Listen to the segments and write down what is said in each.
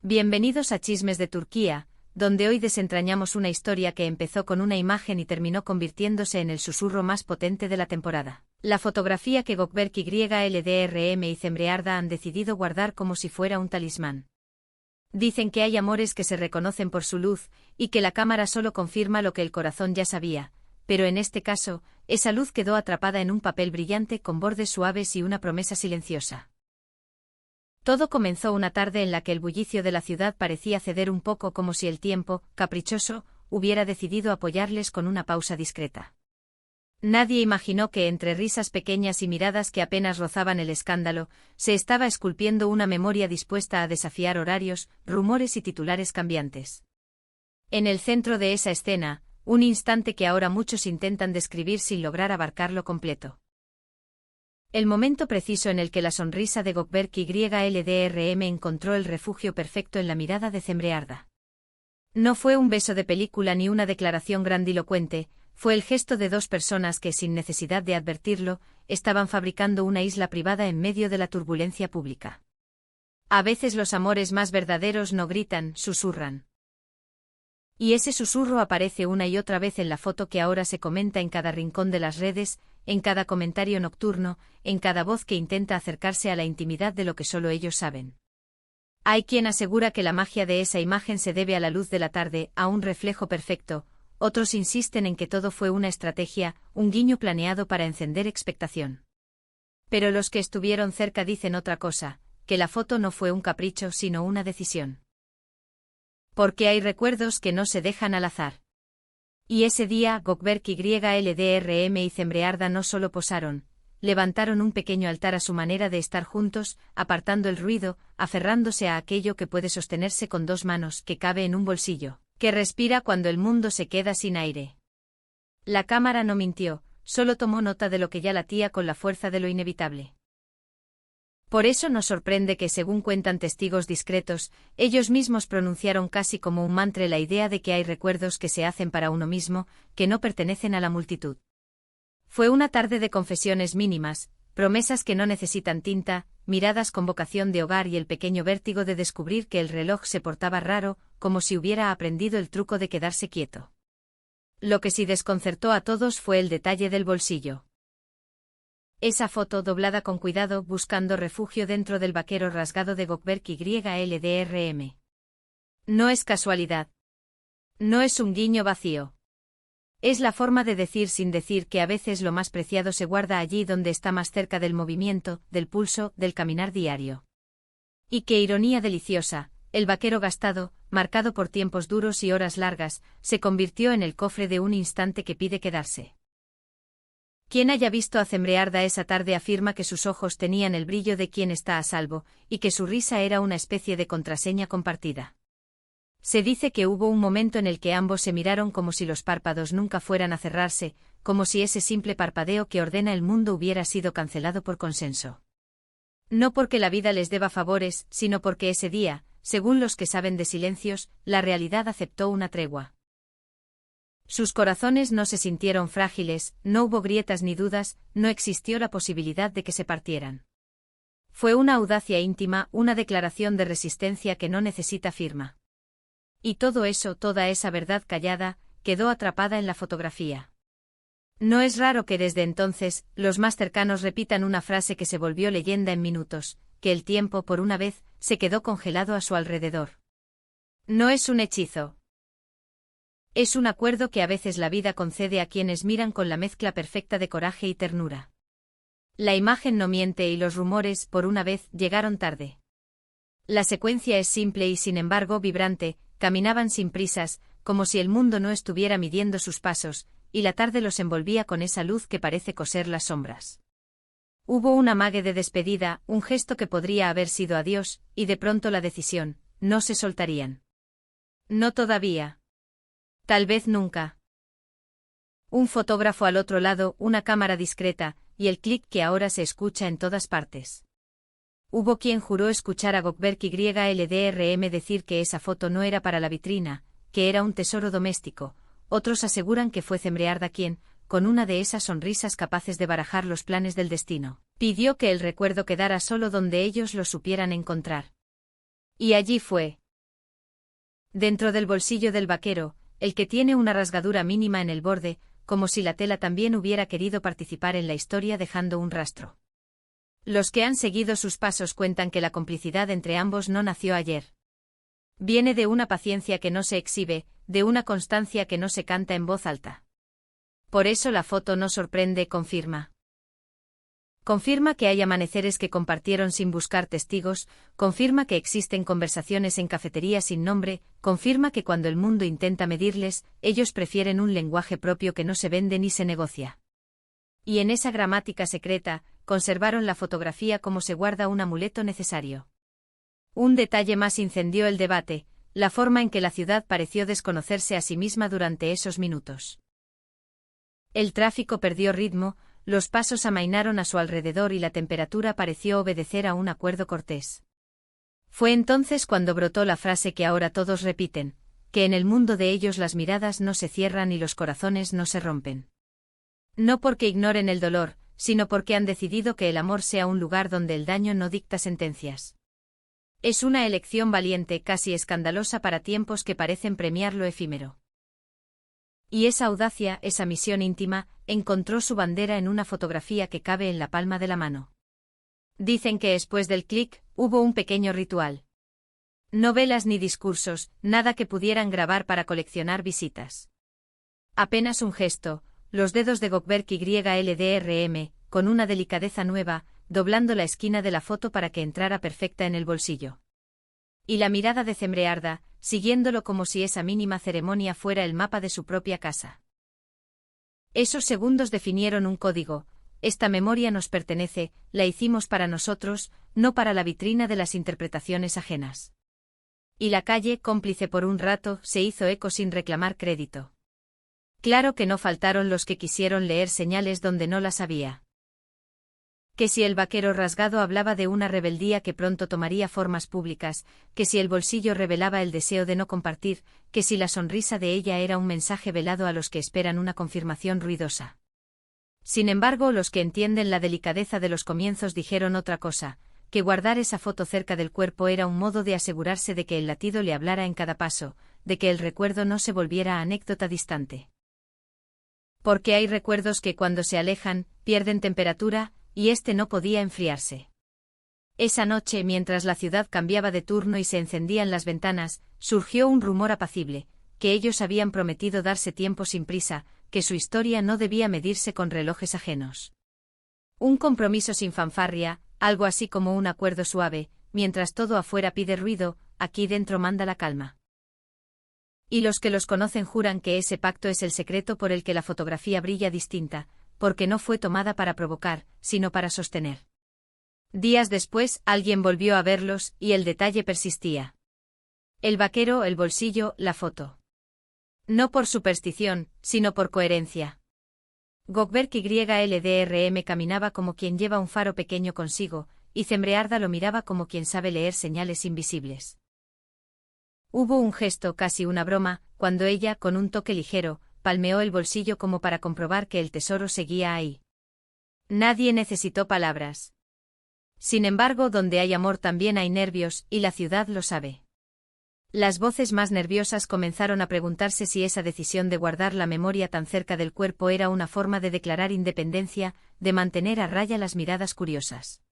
Bienvenidos a Chismes de Turquía, donde hoy desentrañamos una historia que empezó con una imagen y terminó convirtiéndose en el susurro más potente de la temporada. La fotografía que Gökberk Yıldırım y Cemre Arda han decidido guardar como si fuera un talismán. Dicen que hay amores que se reconocen por su luz, y que la cámara solo confirma lo que el corazón ya sabía, pero en este caso, esa luz quedó atrapada en un papel brillante con bordes suaves y una promesa silenciosa. Todo comenzó una tarde en la que el bullicio de la ciudad parecía ceder un poco, como si el tiempo, caprichoso, hubiera decidido apoyarles con una pausa discreta. Nadie imaginó que entre risas pequeñas y miradas que apenas rozaban el escándalo, se estaba esculpiendo una memoria dispuesta a desafiar horarios, rumores y titulares cambiantes. En el centro de esa escena, un instante que ahora muchos intentan describir sin lograr abarcarlo completo. El momento preciso en el que la sonrisa de Gökberk Yıldırım encontró el refugio perfecto en la mirada de Cemre Arda. No fue un beso de película ni una declaración grandilocuente, fue el gesto de dos personas que, sin necesidad de advertirlo, estaban fabricando una isla privada en medio de la turbulencia pública. A veces los amores más verdaderos no gritan, susurran. Y ese susurro aparece una y otra vez en la foto que ahora se comenta en cada rincón de las redes, en cada comentario nocturno, en cada voz que intenta acercarse a la intimidad de lo que solo ellos saben. Hay quien asegura que la magia de esa imagen se debe a la luz de la tarde, a un reflejo perfecto, otros insisten en que todo fue una estrategia, un guiño planeado para encender expectación. Pero los que estuvieron cerca dicen otra cosa, que la foto no fue un capricho sino una decisión. Porque hay recuerdos que no se dejan al azar. Y ese día Gökberk Yıldırım y Cemre Arda no solo posaron, levantaron un pequeño altar a su manera de estar juntos, apartando el ruido, aferrándose a aquello que puede sostenerse con dos manos, que cabe en un bolsillo, que respira cuando el mundo se queda sin aire. La cámara no mintió, solo tomó nota de lo que ya latía con la fuerza de lo inevitable. Por eso nos sorprende que, según cuentan testigos discretos, ellos mismos pronunciaron casi como un mantra la idea de que hay recuerdos que se hacen para uno mismo, que no pertenecen a la multitud. Fue una tarde de confesiones mínimas, promesas que no necesitan tinta, miradas con vocación de hogar y el pequeño vértigo de descubrir que el reloj se portaba raro, como si hubiera aprendido el truco de quedarse quieto. Lo que sí desconcertó a todos fue el detalle del bolsillo. Esa foto doblada con cuidado buscando refugio dentro del vaquero rasgado de Gökberk Yıldırım. No es casualidad. No es un guiño vacío. Es la forma de decir sin decir que a veces lo más preciado se guarda allí donde está más cerca del movimiento, del pulso, del caminar diario. Y qué ironía deliciosa, el vaquero gastado, marcado por tiempos duros y horas largas, se convirtió en el cofre de un instante que pide quedarse. Quien haya visto a Cemre Arda esa tarde afirma que sus ojos tenían el brillo de quien está a salvo, y que su risa era una especie de contraseña compartida. Se dice que hubo un momento en el que ambos se miraron como si los párpados nunca fueran a cerrarse, como si ese simple parpadeo que ordena el mundo hubiera sido cancelado por consenso. No porque la vida les deba favores, sino porque ese día, según los que saben de silencios, la realidad aceptó una tregua. Sus corazones no se sintieron frágiles, no hubo grietas ni dudas, no existió la posibilidad de que se partieran. Fue una audacia íntima, una declaración de resistencia que no necesita firma. Y todo eso, toda esa verdad callada, quedó atrapada en la fotografía. No es raro que desde entonces, los más cercanos repitan una frase que se volvió leyenda en minutos, que el tiempo, por una vez, se quedó congelado a su alrededor. No es un hechizo. Es un acuerdo que a veces la vida concede a quienes miran con la mezcla perfecta de coraje y ternura. La imagen no miente y los rumores, por una vez, llegaron tarde. La secuencia es simple y sin embargo vibrante, caminaban sin prisas, como si el mundo no estuviera midiendo sus pasos, y la tarde los envolvía con esa luz que parece coser las sombras. Hubo un amague de despedida, un gesto que podría haber sido adiós, y de pronto la decisión, no se soltarían. No todavía. Tal vez nunca. Un fotógrafo al otro lado, una cámara discreta, y el clic que ahora se escucha en todas partes. Hubo quien juró escuchar a Gökberk Yıldırım decir que esa foto no era para la vitrina, que era un tesoro doméstico. Otros aseguran que fue Cemre Arda quien, con una de esas sonrisas capaces de barajar los planes del destino, pidió que el recuerdo quedara solo donde ellos lo supieran encontrar. Y allí fue. Dentro del bolsillo del vaquero, el que tiene una rasgadura mínima en el borde, como si la tela también hubiera querido participar en la historia dejando un rastro. Los que han seguido sus pasos cuentan que la complicidad entre ambos no nació ayer. Viene de una paciencia que no se exhibe, de una constancia que no se canta en voz alta. Por eso la foto no sorprende, confirma. Confirma que hay amaneceres que compartieron sin buscar testigos, confirma que existen conversaciones en cafeterías sin nombre, confirma que cuando el mundo intenta medirles, ellos prefieren un lenguaje propio que no se vende ni se negocia. Y en esa gramática secreta, conservaron la fotografía como se guarda un amuleto necesario. Un detalle más incendió el debate, la forma en que la ciudad pareció desconocerse a sí misma durante esos minutos. El tráfico perdió ritmo, los pasos amainaron a su alrededor y la temperatura pareció obedecer a un acuerdo cortés. Fue entonces cuando brotó la frase que ahora todos repiten, que en el mundo de ellos las miradas no se cierran y los corazones no se rompen. No porque ignoren el dolor, sino porque han decidido que el amor sea un lugar donde el daño no dicta sentencias. Es una elección valiente, casi escandalosa para tiempos que parecen premiar lo efímero. Y esa audacia, esa misión íntima, encontró su bandera en una fotografía que cabe en la palma de la mano. Dicen que después del clic, hubo un pequeño ritual. No velas ni discursos, nada que pudieran grabar para coleccionar visitas. Apenas un gesto, los dedos de Gökberk YLDRM, con una delicadeza nueva, doblando la esquina de la foto para que entrara perfecta en el bolsillo. Y la mirada de Zembrearda, siguiéndolo como si esa mínima ceremonia fuera el mapa de su propia casa. Esos segundos definieron un código: esta memoria nos pertenece, la hicimos para nosotros, no para la vitrina de las interpretaciones ajenas. Y la calle, cómplice por un rato, se hizo eco sin reclamar crédito. Claro que no faltaron los que quisieron leer señales donde no las había. Que si el vaquero rasgado hablaba de una rebeldía que pronto tomaría formas públicas, que si el bolsillo revelaba el deseo de no compartir, que si la sonrisa de ella era un mensaje velado a los que esperan una confirmación ruidosa. Sin embargo, los que entienden la delicadeza de los comienzos dijeron otra cosa, que guardar esa foto cerca del cuerpo era un modo de asegurarse de que el latido le hablara en cada paso, de que el recuerdo no se volviera anécdota distante. Porque hay recuerdos que cuando se alejan, pierden temperatura, y este no podía enfriarse. Esa noche, mientras la ciudad cambiaba de turno y se encendían las ventanas, surgió un rumor apacible, que ellos habían prometido darse tiempo sin prisa, que su historia no debía medirse con relojes ajenos. Un compromiso sin fanfarria, algo así como un acuerdo suave, mientras todo afuera pide ruido, aquí dentro manda la calma. Y los que los conocen juran que ese pacto es el secreto por el que la fotografía brilla distinta, porque no fue tomada para provocar, sino para sostener. Días después, alguien volvió a verlos, y el detalle persistía. El vaquero, el bolsillo, la foto. No por superstición, sino por coherencia. Gökberk YLDRM caminaba como quien lleva un faro pequeño consigo, y Zembrearda lo miraba como quien sabe leer señales invisibles. Hubo un gesto, casi una broma, cuando ella, con un toque ligero, palmeó el bolsillo como para comprobar que el tesoro seguía ahí. Nadie necesitó palabras. Sin embargo, donde hay amor también hay nervios, y la ciudad lo sabe. Las voces más nerviosas comenzaron a preguntarse si esa decisión de guardar la memoria tan cerca del cuerpo era una forma de declarar independencia, de mantener a raya las miradas curiosas.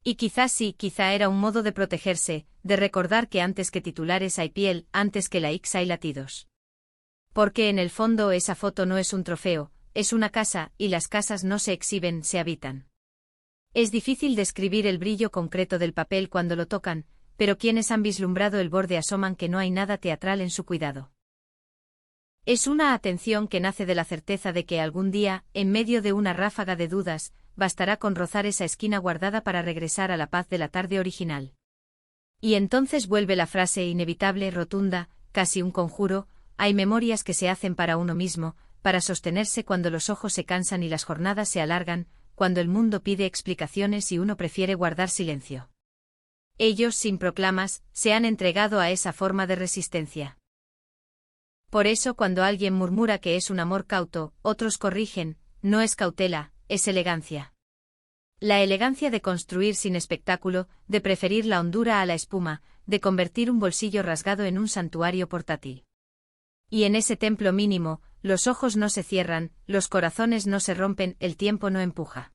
Y quizás sí, quizá era un modo de protegerse, de recordar que antes que titulares hay piel, antes que likes hay latidos. Porque en el fondo esa foto no es un trofeo, es una casa, y las casas no se exhiben, se habitan. Es difícil describir el brillo concreto del papel cuando lo tocan, pero quienes han vislumbrado el borde asoman que no hay nada teatral en su cuidado. Es una atención que nace de la certeza de que algún día, en medio de una ráfaga de dudas, bastará con rozar esa esquina guardada para regresar a la paz de la tarde original. Y entonces vuelve la frase inevitable, rotunda, casi un conjuro: hay memorias que se hacen para uno mismo, para sostenerse cuando los ojos se cansan y las jornadas se alargan, cuando el mundo pide explicaciones y uno prefiere guardar silencio. Ellos, sin proclamas, se han entregado a esa forma de resistencia. Por eso cuando alguien murmura que es un amor cauto, otros corrigen: no es cautela, es elegancia. La elegancia de construir sin espectáculo, de preferir la hondura a la espuma, de convertir un bolsillo rasgado en un santuario portátil. Y en ese templo mínimo, los ojos no se cierran, los corazones no se rompen, el tiempo no empuja.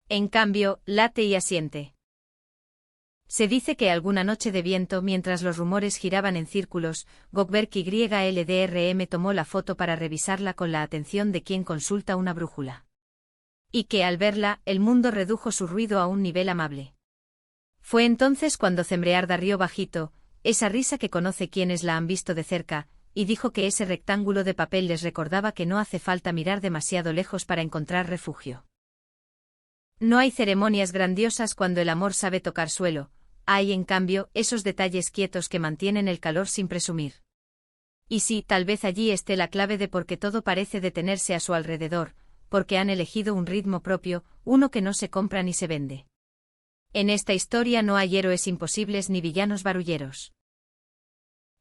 En cambio, late y asiente. Se dice que alguna noche de viento, mientras los rumores giraban en círculos, Gökberk YLDRM tomó la foto para revisarla con la atención de quien consulta una brújula. Y que al verla, el mundo redujo su ruido a un nivel amable. Fue entonces cuando Zembrearda rió bajito, esa risa que conoce quienes la han visto de cerca, y dijo que ese rectángulo de papel les recordaba que no hace falta mirar demasiado lejos para encontrar refugio. No hay ceremonias grandiosas cuando el amor sabe tocar suelo, hay en cambio esos detalles quietos que mantienen el calor sin presumir. Y sí, tal vez allí esté la clave de por qué todo parece detenerse a su alrededor, porque han elegido un ritmo propio, uno que no se compra ni se vende. En esta historia no hay héroes imposibles ni villanos barulleros.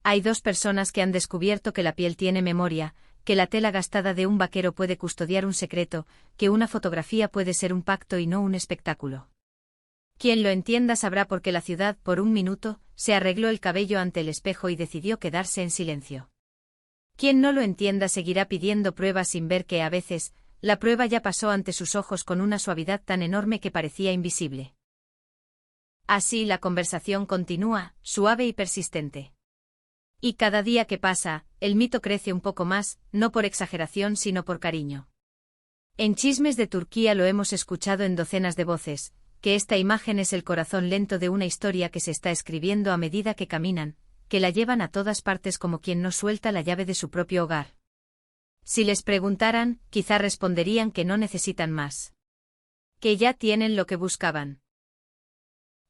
Hay dos personas que han descubierto que la piel tiene memoria, que la tela gastada de un vaquero puede custodiar un secreto, que una fotografía puede ser un pacto y no un espectáculo. Quien lo entienda sabrá por qué la ciudad, por un minuto, se arregló el cabello ante el espejo y decidió quedarse en silencio. Quien no lo entienda seguirá pidiendo pruebas sin ver que a veces, la prueba ya pasó ante sus ojos con una suavidad tan enorme que parecía invisible. Así la conversación continúa, suave y persistente. Y cada día que pasa, el mito crece un poco más, no por exageración sino por cariño. En Chismes de Turquía lo hemos escuchado en docenas de voces, que esta imagen es el corazón lento de una historia que se está escribiendo a medida que caminan, que la llevan a todas partes como quien no suelta la llave de su propio hogar. Si les preguntaran, quizá responderían que no necesitan más. Que ya tienen lo que buscaban.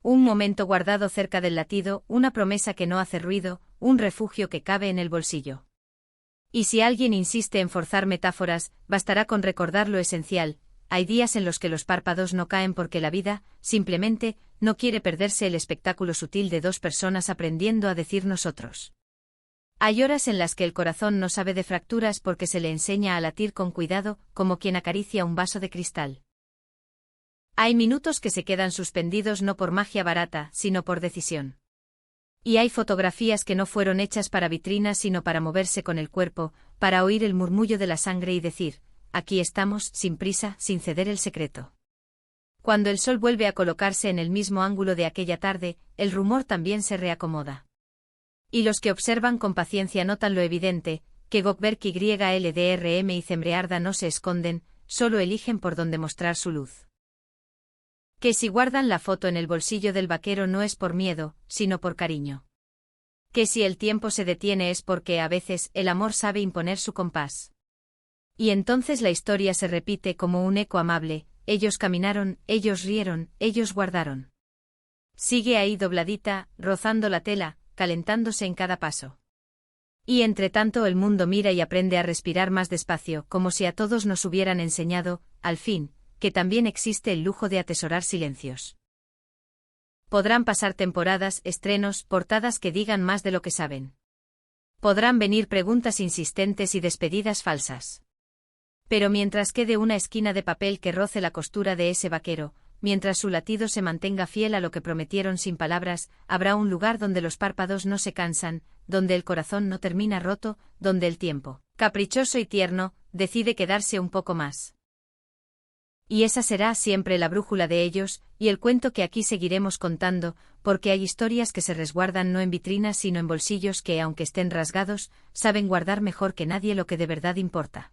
Un momento guardado cerca del latido, una promesa que no hace ruido, un refugio que cabe en el bolsillo. Y si alguien insiste en forzar metáforas, bastará con recordar lo esencial. Hay días en los que los párpados no caen porque la vida, simplemente, no quiere perderse el espectáculo sutil de dos personas aprendiendo a decir nosotros. Hay horas en las que el corazón no sabe de fracturas porque se le enseña a latir con cuidado, como quien acaricia un vaso de cristal. Hay minutos que se quedan suspendidos no por magia barata, sino por decisión. Y hay fotografías que no fueron hechas para vitrinas sino para moverse con el cuerpo, para oír el murmullo de la sangre y decir, aquí estamos, sin prisa, sin ceder el secreto. Cuando el sol vuelve a colocarse en el mismo ángulo de aquella tarde, el rumor también se reacomoda. Y los que observan con paciencia notan lo evidente, que Gökberk YLDRM y Zembrearda no se esconden, solo eligen por dónde mostrar su luz. Que si guardan la foto en el bolsillo del vaquero no es por miedo, sino por cariño. Que si el tiempo se detiene es porque a veces el amor sabe imponer su compás. Y entonces la historia se repite como un eco amable, ellos caminaron, ellos rieron, ellos guardaron. Sigue ahí dobladita, rozando la tela, calentándose en cada paso. Y entre tanto el mundo mira y aprende a respirar más despacio, como si a todos nos hubieran enseñado, al fin, que también existe el lujo de atesorar silencios. Podrán pasar temporadas, estrenos, portadas que digan más de lo que saben. Podrán venir preguntas insistentes y despedidas falsas. Pero mientras quede una esquina de papel que roce la costura de ese vaquero, mientras su latido se mantenga fiel a lo que prometieron sin palabras, habrá un lugar donde los párpados no se cansan, donde el corazón no termina roto, donde el tiempo, caprichoso y tierno, decide quedarse un poco más. Y esa será siempre la brújula de ellos, y el cuento que aquí seguiremos contando, porque hay historias que se resguardan no en vitrinas sino en bolsillos que, aunque estén rasgados, saben guardar mejor que nadie lo que de verdad importa.